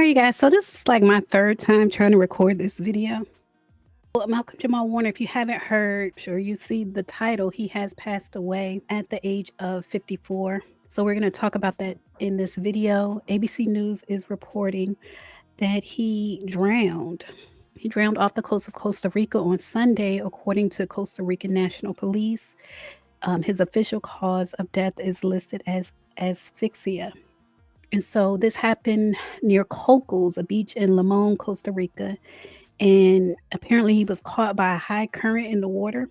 Alright, you guys, so this is like my third time trying to record this video. Well, Malcolm-Jamal Warner, if you haven't heard, sure you see the title, he has passed away at the age of 54. So we're going to talk about that in this video. ABC News is reporting that he drowned. He drowned off the coast of Costa Rica on Sunday, according to Costa Rican National Police. His official cause of death is listed as asphyxia. And so this happened near Cocos, a beach in Limon, Costa Rica. And apparently he was caught by a high current in the water.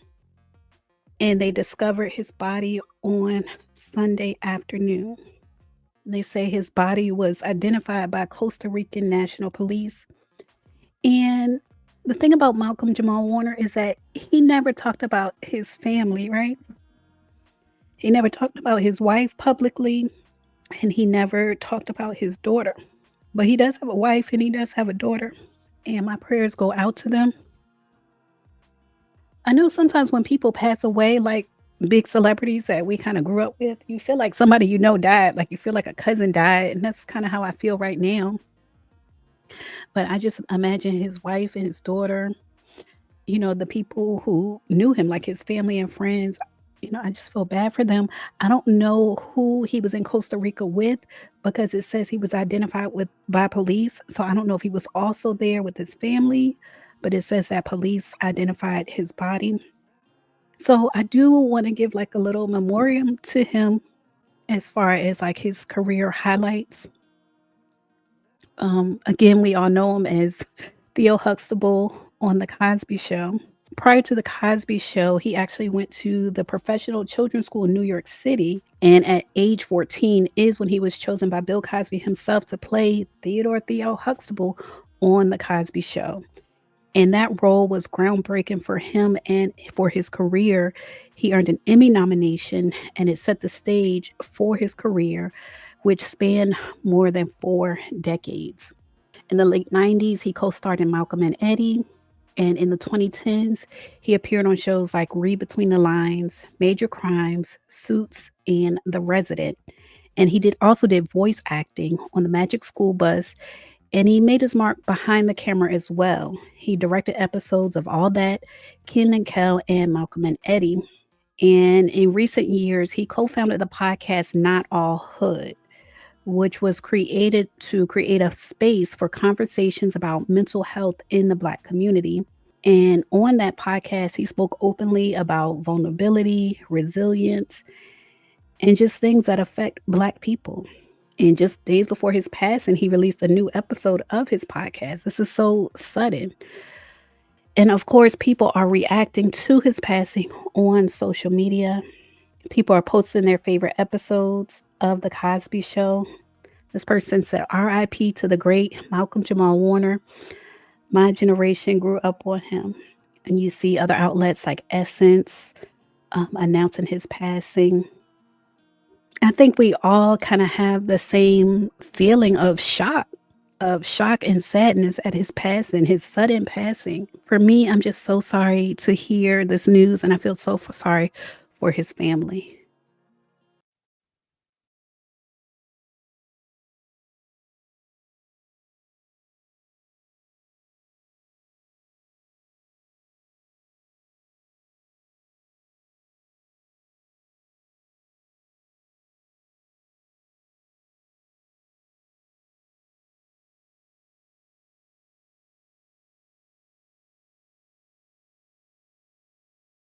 And they discovered his body on Sunday afternoon. They say his body was identified by Costa Rican National Police. And the thing about Malcolm-Jamal Warner is that he never talked about his family, right? He never talked about his wife publicly, and he never talked about his daughter. But he does have a wife and he does have a daughter, and my prayers go out to them. I know sometimes when people pass away, like big celebrities that we kind of grew up with, you feel like somebody you know died, like you feel like a cousin died, and that's kind of how I feel right now. But I just imagine his wife and his daughter, the people who knew him, like his family and friends. I just feel bad for them. I don't know who he was in Costa Rica with because it says he was identified with by police. So I don't know if he was also there with his family, but it says that police identified his body. So I do want to give like a little memoriam to him as far as like his career highlights. Again, we all know him as Theo Huxtable on The Cosby Show. Prior to The Cosby Show, he actually went to the Professional Children's School in New York City. And at age 14 is when he was chosen by Bill Cosby himself to play Theodore Theo Huxtable on The Cosby Show. And that role was groundbreaking for him and for his career. He earned an Emmy nomination, and it set the stage for his career, which spanned more than 4 decades. In the late 90s, he co-starred in Malcolm and Eddie. And in the 2010s, he appeared on shows like Read Between the Lines, Major Crimes, Suits, and The Resident. And he also did voice acting on The Magic School Bus, and he made his mark behind the camera as well. He directed episodes of All That, Ken and Kel, and Malcolm and Eddie. And in recent years, he co-founded the podcast Not All Hood, which was created to create a space for conversations about mental health in the Black community. And on that podcast, he spoke openly about vulnerability, resilience, and just things that affect Black people. And just days before his passing, he released a new episode of his podcast. This is so sudden. And of course, people are reacting to his passing on social media. People are posting their favorite episodes of The Cosby Show. This person said, RIP to the great Malcolm-Jamal Warner. My generation grew up on him. And you see other outlets like Essence announcing his passing. I think we all kind of have the same feeling of shock and sadness at his passing, his sudden passing. For me, I'm just so sorry to hear this news, and I feel so sorry for his family.